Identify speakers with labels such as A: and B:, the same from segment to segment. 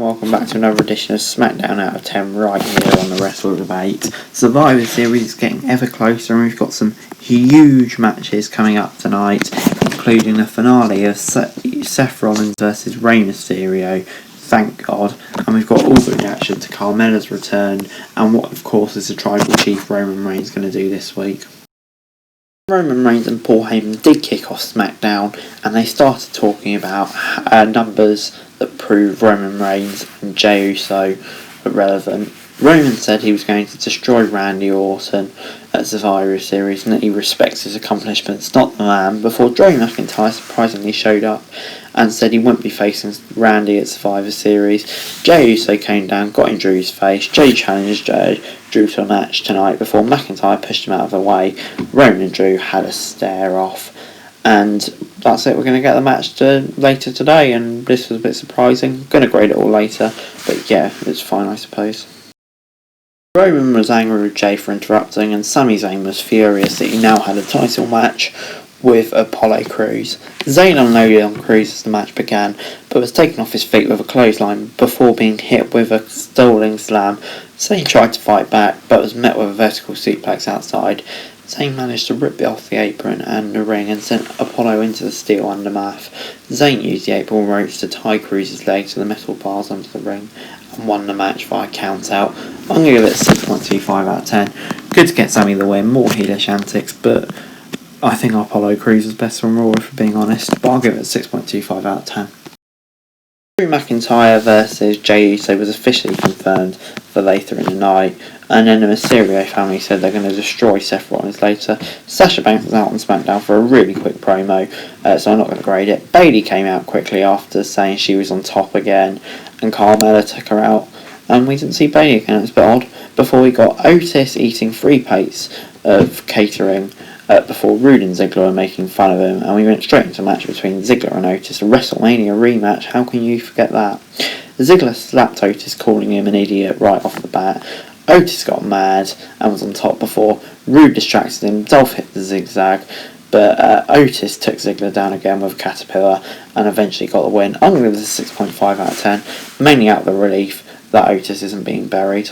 A: welcome back to another edition of Smackdown Out of 10 right here on the Wrestle Debate. Survivor Series is getting ever closer and we've got some huge matches coming up tonight, including the finale of Seth Rollins versus Rey Mysterio, thank God, and we've got all the reaction to Carmella's return and what of course is the Tribal Chief Roman Reigns going to do this week. Roman Reigns and Paul Heyman did kick off SmackDown and they started talking about numbers that prove Roman Reigns and Jey Uso are relevant. Roman said he was going to destroy Randy Orton at Survivor Series and that he respects his accomplishments, not the man, before Drew McIntyre surprisingly showed up and said he wouldn't be facing Randy at Survivor Series. Jey Uso came down, got in Drew's face. Jey challenged Drew to a match tonight before McIntyre pushed him out of the way. Roman and Drew had a stare off. And that's it, we're going to get the match later today, and this was a bit surprising. Going to grade it all later, but yeah, it's fine I suppose. Roman was angry with Jey for interrupting, and Sami Zayn was furious that he now had a title match with Apollo Crews. Zayn unloaded on Crews as the match began, but was taken off his feet with a clothesline before being hit with a stalling slam. Zayn tried to fight back, but was met with a vertical suplex outside. Zayn managed to rip it off the apron and the ring and sent Apollo into the steel undermath. Zayn used the apron ropes to tie Crews' legs to the metal bars under the ring and won the match via count out. I'm going to give it a 6.25 out of 10. Good to get Sami the win, more heelish antics, but I think Apollo Crews was best from Raw if we're being honest, but I'll give it a 6.25 out of 10. Drew McIntyre versus Jey Uso was officially confirmed for later in the night, and then the Mysterio family said they're going to destroy Seth Rollins later. Sasha Banks was out on SmackDown for a really quick promo, so I'm not going to grade it. Bayley came out quickly after saying she was on top again, and Carmella took her out, and we didn't see Bayley again. It was a bit odd. Before we got Otis eating 3 plates of catering before Rude and Ziggler were making fun of him, and we went straight into a match between Ziggler and Otis, a WrestleMania rematch. How can you forget that? Ziggler slapped Otis, calling him an idiot right off the bat. Otis got mad and was on top before Rude distracted him. Dolph hit the zigzag, but Otis took Ziggler down again with a caterpillar and eventually got the win. I'm going to give this a 6.5 out of 10, mainly out of the relief that Otis isn't being buried.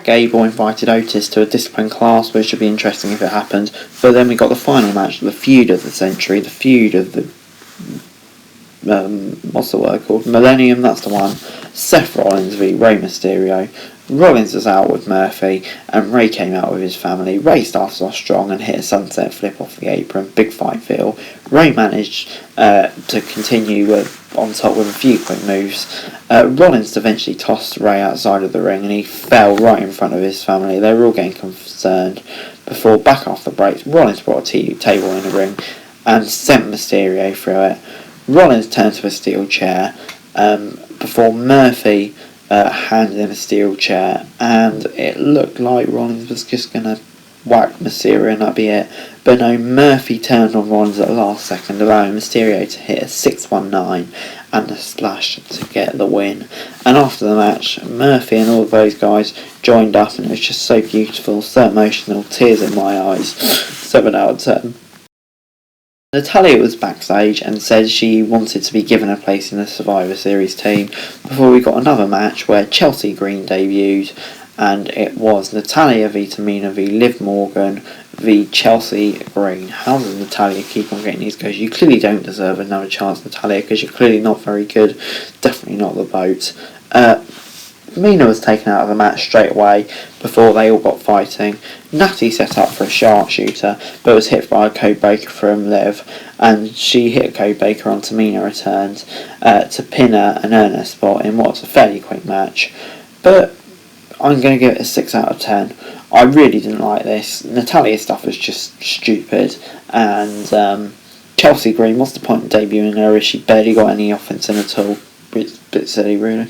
A: Gable invited Otis to a discipline class, which should be interesting if it happens, but then we got the final match, the feud of the century, the feud of the what's the word called? Millennium, that's the one. Seth Rollins v Rey Mysterio. Rollins was out with Murphy and Rey came out with his family. Rey started off strong and hit a sunset flip off the apron. Big fight feel. Rey managed to continue on top with a few quick moves. Rollins eventually tossed Rey outside of the ring and he fell right in front of his family. They were all getting concerned. Before back off the brakes, Rollins brought a table in the ring and sent Mysterio through it. Rollins turned to a steel chair before Murphy handed him a steel chair, and it looked like Rollins was just going to whack Mysterio and that'd be it. But no, Murphy turned on Rollins at the last second, allowing Mysterio to hit a 619 and a splash to get the win. And after the match, Murphy and all of those guys joined up and it was just so beautiful, so emotional, tears in my eyes. 7 out of 10. Natalya was backstage and said she wanted to be given a place in the Survivor Series team before we got another match where Chelsea Green debuted, and it was Natalya v Tamina v Liv Morgan v Chelsea Green. How does Natalya keep on getting these goes? You clearly don't deserve another chance, Natalya, because you're clearly not very good. Definitely not the boat. Mina was taken out of the match straight away before they all got fighting. Natty set up for a sharpshooter but was hit by a code breaker from Liv, and she hit a code breaker on Tamina returned to pin her and earn her spot in what's a fairly quick match. But I'm going to give it a 6 out of 10. I really didn't like this. Natalya's stuff was just stupid, and Chelsea Green, what's the point of debuting her if she barely got any offense in at all? It's a bit silly really.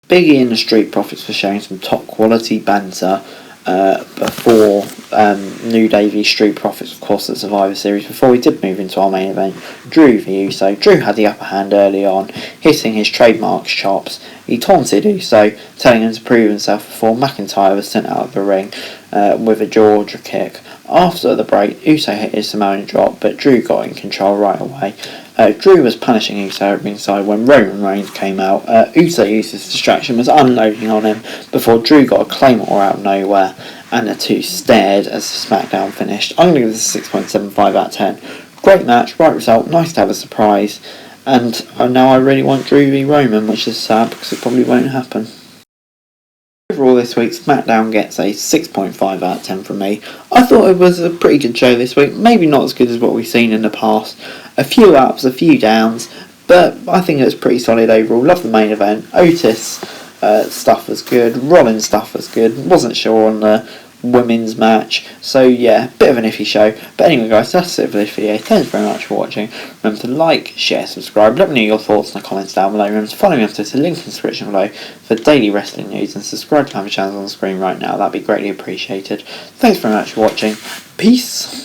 A: Biggie and the Street Profits were showing some top quality banter before New Day v Street Profits, of course, at Survivor Series, before we did move into our main event, Drew v Uso. Drew had the upper hand early on, hitting his trademark chops. He taunted Uso, telling him to prove himself before McIntyre was sent out of the ring with a Georgia kick. After the break, Uso hit his Samoan drop, but Drew got in control right away. Drew was punishing Uso at ringside when Roman Reigns came out. Uso used his distraction, was unloading on him before Drew got a Claymore out of nowhere, and the two stared as the SmackDown finished. I'm going to give this a 6.75 out of 10. Great match, right result, nice to have a surprise, and now I really want Drew v Roman, which is sad because it probably won't happen. Overall this week, SmackDown gets a 6.5 out of 10 from me. I thought it was a pretty good show this week, maybe not as good as what we've seen in the past. A few ups, a few downs, but I think it was pretty solid overall. Love the main event. Otis stuff was good, Rollins stuff was good, wasn't sure on the women's match, so yeah, bit of an iffy show. But anyway guys, that's it for this video. Thanks very much for watching. Remember to like, share, subscribe, let me know your thoughts in the comments down below. Remember to follow me on Twitter, link in the description below for daily wrestling news, and subscribe to my channel on the screen right now, that'd be greatly appreciated. Thanks very much for watching, peace.